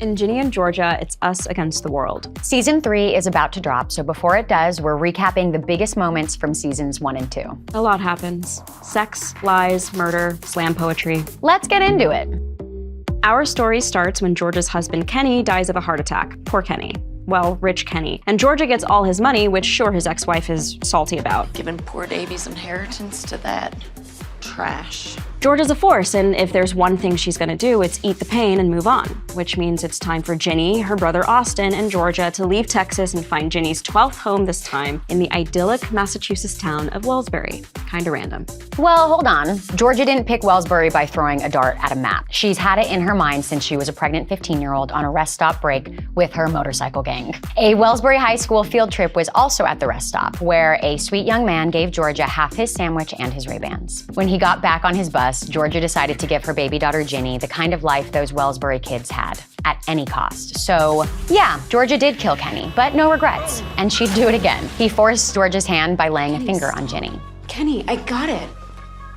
In Ginny and Georgia, it's us against the world. Season 3 is about to drop, so before it does, we're recapping the biggest moments from seasons 1 and 2. A lot happens. Sex, lies, murder, slam poetry. Let's get into it. Our story starts when Georgia's husband Kenny dies of a heart attack. Poor Kenny. Well, rich Kenny. And Georgia gets all his money, which sure his ex-wife is salty about. Giving poor Davy's inheritance to that trash. Georgia's a force, and if there's one thing she's gonna do, it's eat the pain and move on, which means it's time for Ginny, her brother Austin, and Georgia to leave Texas and find Ginny's 12th home this time in the idyllic Massachusetts town of Wellsbury. Kinda random. Well, hold on. Georgia didn't pick Wellsbury by throwing a dart at a map. She's had it in her mind since she was a pregnant 15-year-old on a rest stop break with her motorcycle gang. A Wellsbury High School field trip was also at the rest stop, where a sweet young man gave Georgia half his sandwich and his Ray-Bans. When he got back on his bus, Georgia decided to give her baby daughter Ginny the kind of life those Wellsbury kids had, at any cost. So, yeah, Georgia did kill Kenny, but no regrets, and she'd do it again. He forced Georgia's hand by laying a finger on Ginny. Kenny, I got it.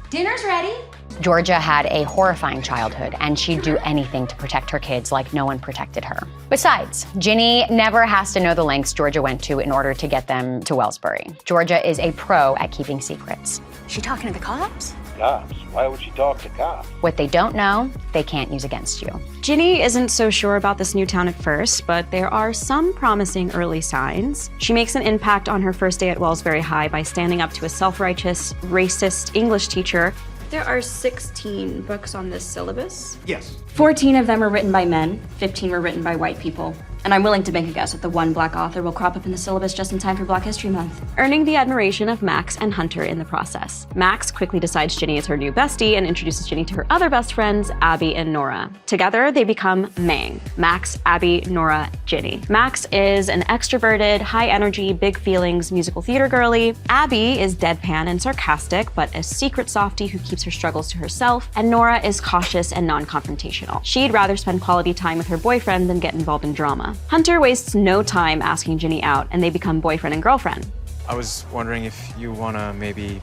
Dinner's ready. Georgia had a horrifying childhood, and she'd do anything to protect her kids like no one protected her. Besides, Ginny never has to know the lengths Georgia went to in order to get them to Wellsbury. Georgia is a pro at keeping secrets. She talking to the cops? Cops? Why would she talk to cops? What they don't know, they can't use against you. Ginny isn't so sure about this new town at first, but there are some promising early signs. She makes an impact on her first day at Wellsbury High by standing up to a self-righteous, racist English teacher. There are 16 books on this syllabus. Yes. 14 of them are written by men, 15 were written by white people. And I'm willing to make a guess that the one black author will crop up in the syllabus just in time for Black History Month, earning the admiration of Max and Hunter in the process. Max quickly decides Ginny is her new bestie and introduces Ginny to her other best friends, Abby and Nora. Together, they become MANG. Max, Abby, Nora, Ginny. Max is an extroverted, high-energy, big feelings musical theater girly. Abby is deadpan and sarcastic, but a secret softie who keeps her struggles to herself. And Nora is cautious and non-confrontational. She'd rather spend quality time with her boyfriend than get involved in drama. Hunter wastes no time asking Ginny out, and they become boyfriend and girlfriend. I was wondering if you wanna maybe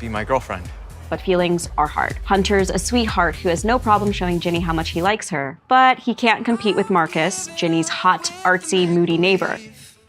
be my girlfriend. But feelings are hard. Hunter's a sweetheart who has no problem showing Ginny how much he likes her, but he can't compete with Marcus, Ginny's hot, artsy, moody neighbor.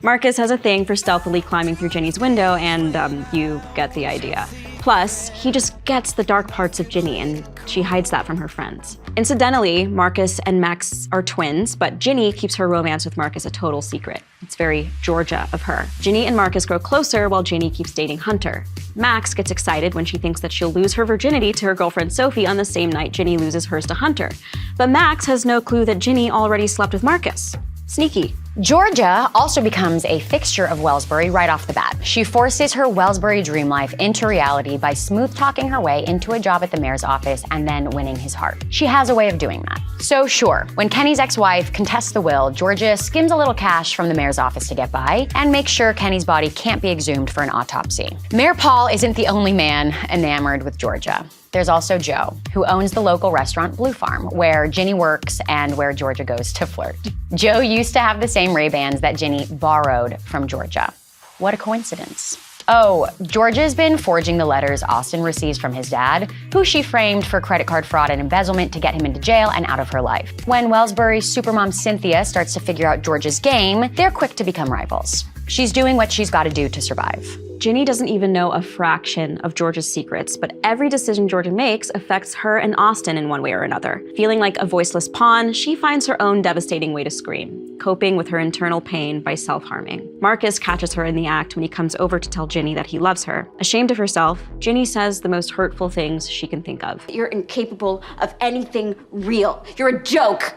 Marcus has a thing for stealthily climbing through Ginny's window, and you get the idea. Plus, he just gets the dark parts of Ginny, and she hides that from her friends. Incidentally, Marcus and Max are twins, but Ginny keeps her romance with Marcus a total secret. It's very Georgia of her. Ginny and Marcus grow closer while Ginny keeps dating Hunter. Max gets excited when she thinks that she'll lose her virginity to her girlfriend Sophie on the same night Ginny loses hers to Hunter. But Max has no clue that Ginny already slept with Marcus. Sneaky. Georgia also becomes a fixture of Wellsbury right off the bat. She forces her Wellsbury dream life into reality by smooth-talking her way into a job at the mayor's office and then winning his heart. She has a way of doing that. So sure, when Kenny's ex-wife contests the will, Georgia skims a little cash from the mayor's office to get by and makes sure Kenny's body can't be exhumed for an autopsy. Mayor Paul isn't the only man enamored with Georgia. There's also Joe, who owns the local restaurant Blue Farm, where Ginny works and where Georgia goes to flirt. Joe used to have the same Ray-Bans that Ginny borrowed from Georgia. What a coincidence. Oh, Georgia's been forging the letters Austin receives from his dad, who she framed for credit card fraud and embezzlement to get him into jail and out of her life. When Wellsbury's supermom Cynthia starts to figure out Georgia's game, they're quick to become rivals. She's doing what she's got to do to survive. Ginny doesn't even know a fraction of Georgia's secrets, but every decision Georgia makes affects her and Austin in one way or another. Feeling like a voiceless pawn, she finds her own devastating way to scream, coping with her internal pain by self-harming. Marcus catches her in the act when he comes over to tell Ginny that he loves her. Ashamed of herself, Ginny says the most hurtful things she can think of. You're incapable of anything real. You're a joke.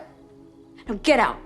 Now get out.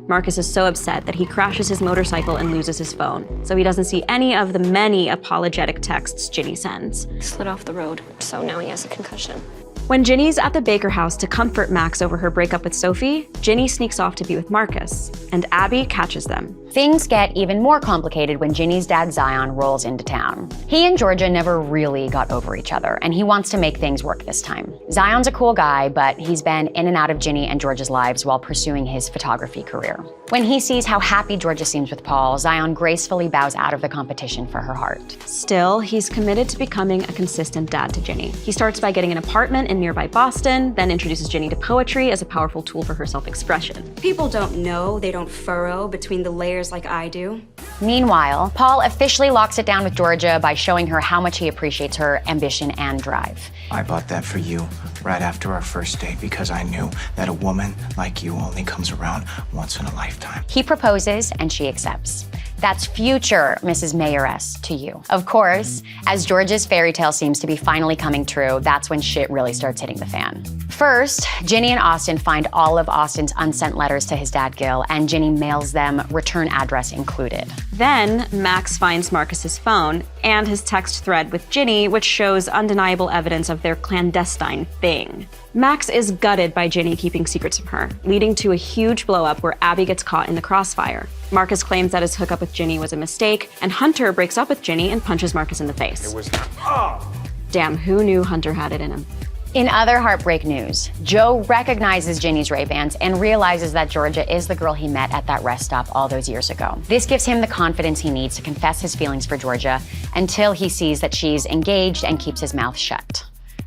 Marcus is so upset that he crashes his motorcycle and loses his phone, so he doesn't see any of the many apologetic texts Ginny sends. Slid off the road, so now he has a concussion. When Ginny's at the Baker house to comfort Max over her breakup with Sophie, Ginny sneaks off to be with Marcus, and Abby catches them. Things get even more complicated when Ginny's dad Zion rolls into town. He and Georgia never really got over each other, and he wants to make things work this time. Zion's a cool guy, but he's been in and out of Ginny and Georgia's lives while pursuing his photography career. When he sees how happy Georgia seems with Paul, Zion gracefully bows out of the competition for her heart. Still, he's committed to becoming a consistent dad to Ginny. He starts by getting an apartment in nearby Boston, then introduces Ginny to poetry as a powerful tool for her self-expression. People don't know, they don't furrow between the layers like I do. Meanwhile, Paul officially locks it down with Georgia by showing her how much he appreciates her ambition and drive. I bought that for you right after our first date because I knew that a woman like you only comes around once in a lifetime. He proposes and she accepts. That's future Mrs. Mayoress to you. Of course, as Georgia's fairy tale seems to be finally coming true, that's when shit really starts hitting the fan. First, Ginny and Austin find all of Austin's unsent letters to his dad Gil, and Ginny mails them, return address included. Then, Max finds Marcus's phone and his text thread with Ginny, which shows undeniable evidence of their clandestine thing. Max is gutted by Ginny keeping secrets from her, leading to a huge blow-up where Abby gets caught in the crossfire. Marcus claims that his hookup with Ginny was a mistake, and Hunter breaks up with Ginny and punches Marcus in the face. Damn, who knew Hunter had it in him? In other heartbreak news, Joe recognizes Ginny's Ray-Bans and realizes that Georgia is the girl he met at that rest stop all those years ago. This gives him the confidence he needs to confess his feelings for Georgia until he sees that she's engaged and keeps his mouth shut.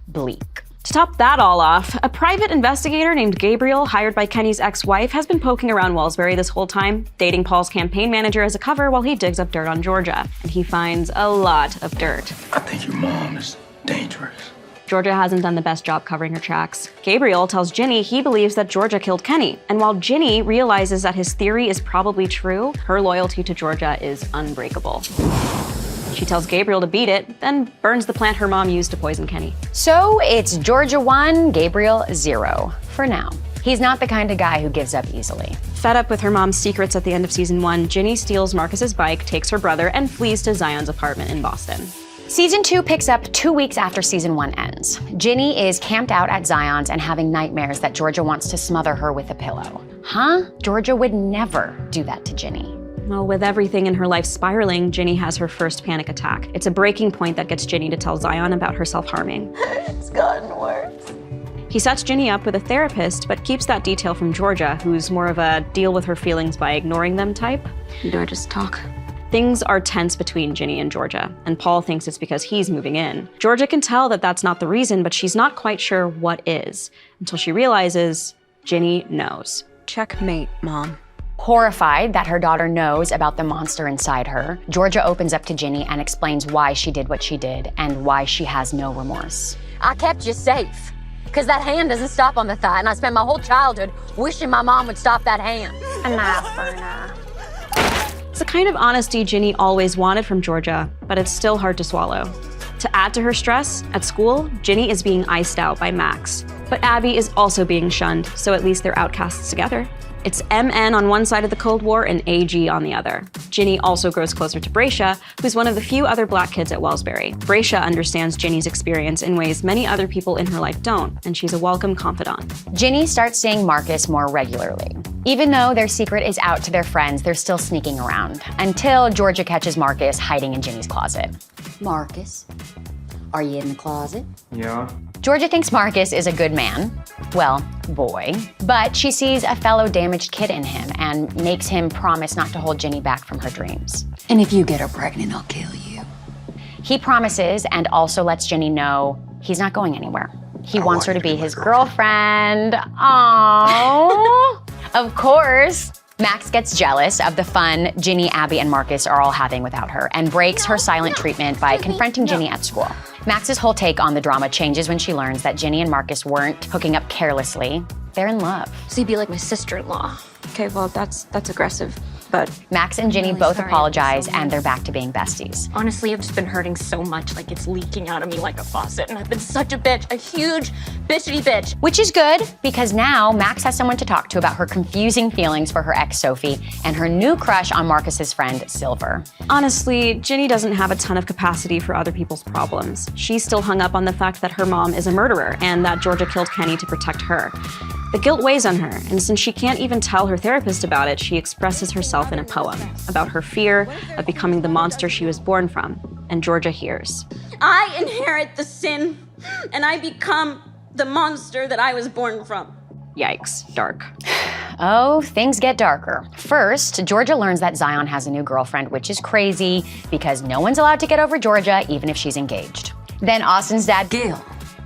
Bleak. To top that all off, a private investigator named Gabriel, hired by Kenny's ex-wife, has been poking around Wellsbury this whole time, dating Paul's campaign manager as a cover while he digs up dirt on Georgia. And he finds a lot of dirt. I think your mom is dangerous. Georgia hasn't done the best job covering her tracks. Gabriel tells Ginny he believes that Georgia killed Kenny, and while Ginny realizes that his theory is probably true, her loyalty to Georgia is unbreakable. She tells Gabriel to beat it, then burns the plant her mom used to poison Kenny. So it's Georgia 1, Gabriel 0, for now. He's not the kind of guy who gives up easily. Fed up with her mom's secrets at the end of season 1, Ginny steals Marcus's bike, takes her brother, and flees to Zion's apartment in Boston. Season 2 picks up 2 weeks after season 1 ends. Ginny is camped out at Zion's and having nightmares that Georgia wants to smother her with a pillow. Huh? Georgia would never do that to Ginny. Well, with everything in her life spiraling, Ginny has her first panic attack. It's a breaking point that gets Ginny to tell Zion about her self-harming. It's gotten worse. He sets Ginny up with a therapist, but keeps that detail from Georgia, who's more of a deal with her feelings by ignoring them type. Do I just talk? Things are tense between Ginny and Georgia, and Paul thinks it's because he's moving in. Georgia can tell that that's not the reason, but she's not quite sure what is, until she realizes Ginny knows. Checkmate, Mom. Horrified that her daughter knows about the monster inside her, Georgia opens up to Ginny and explains why she did what she did and why she has no remorse. I kept you safe, because that hand doesn't stop on the thigh, and I spent my whole childhood wishing my mom would stop that hand. Enough for now. It's the kind of honesty Ginny always wanted from Georgia, but it's still hard to swallow. To add to her stress, at school, Ginny is being iced out by Max. But Abby is also being shunned, so at least they're outcasts together. It's MN on one side of the Cold War and AG on the other. Ginny also grows closer to Bracia, who's one of the few other black kids at Wellsbury. Bracia understands Ginny's experience in ways many other people in her life don't, and she's a welcome confidant. Ginny starts seeing Marcus more regularly. Even though their secret is out to their friends, they're still sneaking around, until Georgia catches Marcus hiding in Ginny's closet. Marcus, are you in the closet? Yeah. Georgia thinks Marcus is a good man, well, boy, but she sees a fellow damaged kid in him and makes him promise not to hold Ginny back from her dreams. And if you get her pregnant, I'll kill you. He promises and also lets Ginny know he's not going anywhere. He wants her to be his girlfriend. Aww. Of course, Max gets jealous of the fun Ginny, Abby, and Marcus are all having without her and breaks her silent treatment by confronting Ginny at school. Max's whole take on the drama changes when she learns that Ginny and Marcus weren't hooking up carelessly. They're in love. So you'd be like my sister-in-law. Okay, well, that's aggressive, but... Max and Ginny really both sorry. apologize So and they're back to being besties. Honestly, I've just been hurting so much, like it's leaking out of me like a faucet, and I've been such a bitch, a huge bitchity bitch. Which is good, because now Max has someone to talk to about her confusing feelings for her ex, Sophie, and her new crush on Marcus's friend, Silver. Honestly, Ginny doesn't have a ton of capacity for other people's problems. She's still hung up on the fact that her mom is a murderer and that Georgia killed Kenny to protect her. The guilt weighs on her, and since she can't even tell her therapist about it, she expresses herself herself in a poem about her fear of becoming the monster she was born from, and Georgia hears. I inherit the sin, and I become the monster that I was born from. Yikes, dark. Oh, things get darker. First, Georgia learns that Zion has a new girlfriend, which is crazy because no one's allowed to get over Georgia, even if she's engaged. Then Austin's dad, Gil.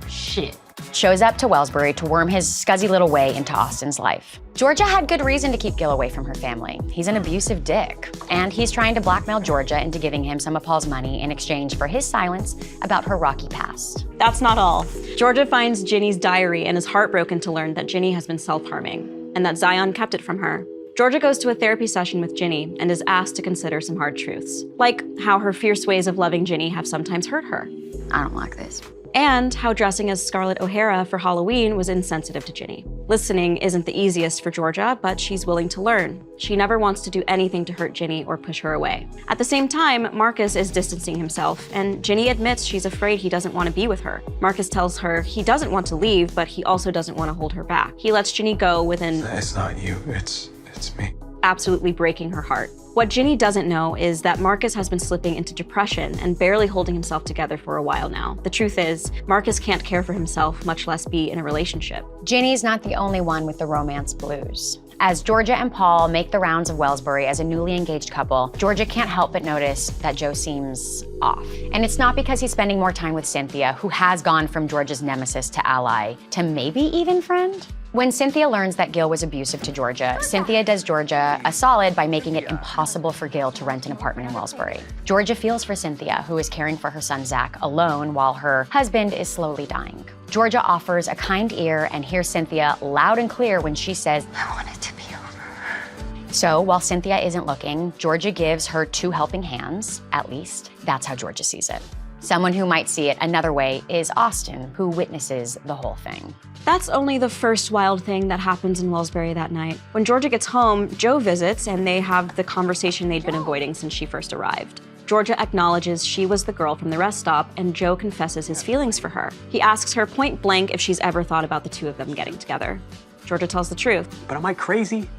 Shit. shows up to Wellsbury to worm his scuzzy little way into Austin's life. Georgia had good reason to keep Gil away from her family. He's an abusive dick, and he's trying to blackmail Georgia into giving him some of Paul's money in exchange for his silence about her rocky past. That's not all. Georgia finds Ginny's diary and is heartbroken to learn that Ginny has been self-harming, and that Zion kept it from her. Georgia goes to a therapy session with Ginny and is asked to consider some hard truths, like how her fierce ways of loving Ginny have sometimes hurt her. I don't like this. And how dressing as Scarlett O'Hara for Halloween was insensitive to Ginny. Listening isn't the easiest for Georgia, but she's willing to learn. She never wants to do anything to hurt Ginny or push her away. At the same time, Marcus is distancing himself, and Ginny admits she's afraid he doesn't want to be with her. Marcus tells her he doesn't want to leave, but he also doesn't want to hold her back. He lets Ginny go with an It's not you, it's me. absolutely breaking her heart. What Ginny doesn't know is that Marcus has been slipping into depression and barely holding himself together for a while now. The truth is, Marcus can't care for himself, much less be in a relationship. Ginny's not the only one with the romance blues. As Georgia and Paul make the rounds of Wellsbury as a newly engaged couple, Georgia can't help but notice that Joe seems off. And it's not because he's spending more time with Cynthia, who has gone from Georgia's nemesis to ally to maybe even friend. When Cynthia learns that Gil was abusive to Georgia, Cynthia does Georgia a solid by making it impossible for Gil to rent an apartment in Wellsbury. Georgia feels for Cynthia, who is caring for her son Zach alone while her husband is slowly dying. Georgia offers a kind ear and hears Cynthia loud and clear when she says, I want it to be over. so while Cynthia isn't looking, Georgia gives her 2 helping hands, at least. That's how Georgia sees it. Someone who might see it another way is Austin, who witnesses the whole thing. That's only the first wild thing that happens in Wellsbury that night. When Georgia gets home, Joe visits and they have the conversation they'd been avoiding since she first arrived. Georgia acknowledges she was the girl from the rest stop, and Joe confesses his feelings for her. He asks her point blank if she's ever thought about the two of them getting together. Georgia tells the truth. But am I crazy?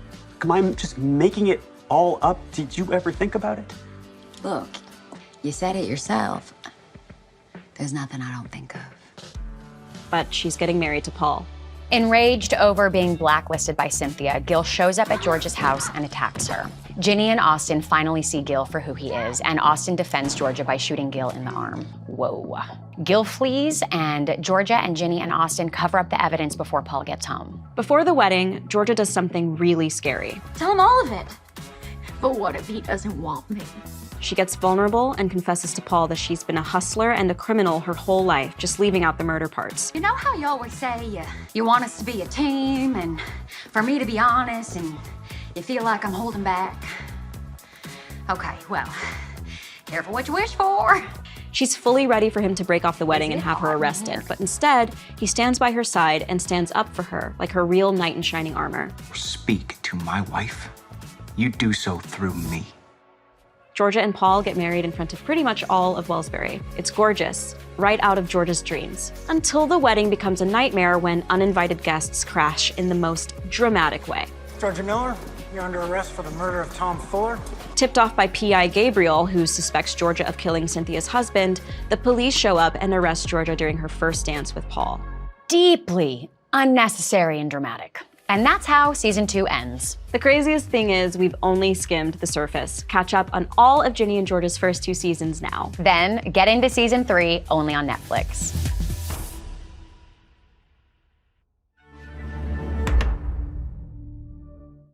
Am I just making it all up? Did you ever think about it? Look, you said it yourself. There's nothing I don't think of. But she's getting married to Paul. Enraged over being blacklisted by Cynthia, Gil shows up at Georgia's house and attacks her. Ginny and Austin finally see Gil for who he is, and Austin defends Georgia by shooting Gil in the arm. Whoa. Gil flees, and Georgia and Ginny and Austin cover up the evidence before Paul gets home. Before the wedding, Georgia does something really scary. Tell him all of it. But what if he doesn't want me? She gets vulnerable and confesses to Paul that she's been a hustler and a criminal her whole life, just leaving out the murder parts. You know how you always say you want us to be a team and for me to be honest and you feel like I'm holding back? Okay, well, careful what you wish for. She's fully ready for him to break off the wedding and have her arrested, but instead, he stands by her side and stands up for her like her real knight in shining armor. Speak to my wife. You do so through me. Georgia and Paul get married in front of pretty much all of Wellsbury. It's gorgeous, right out of Georgia's dreams. Until the wedding becomes a nightmare when uninvited guests crash in the most dramatic way. Georgia Miller, you're under arrest for the murder of Tom Fuller. Tipped off by PI Gabriel, who suspects Georgia of killing Cynthia's husband, the police show up and arrest Georgia during her first dance with Paul. Deeply unnecessary and dramatic. And that's how season 2 ends. The craziest thing is we've only skimmed the surface. Catch up on all of Ginny and Georgia's first 2 seasons now. Then get into season 3 only on Netflix.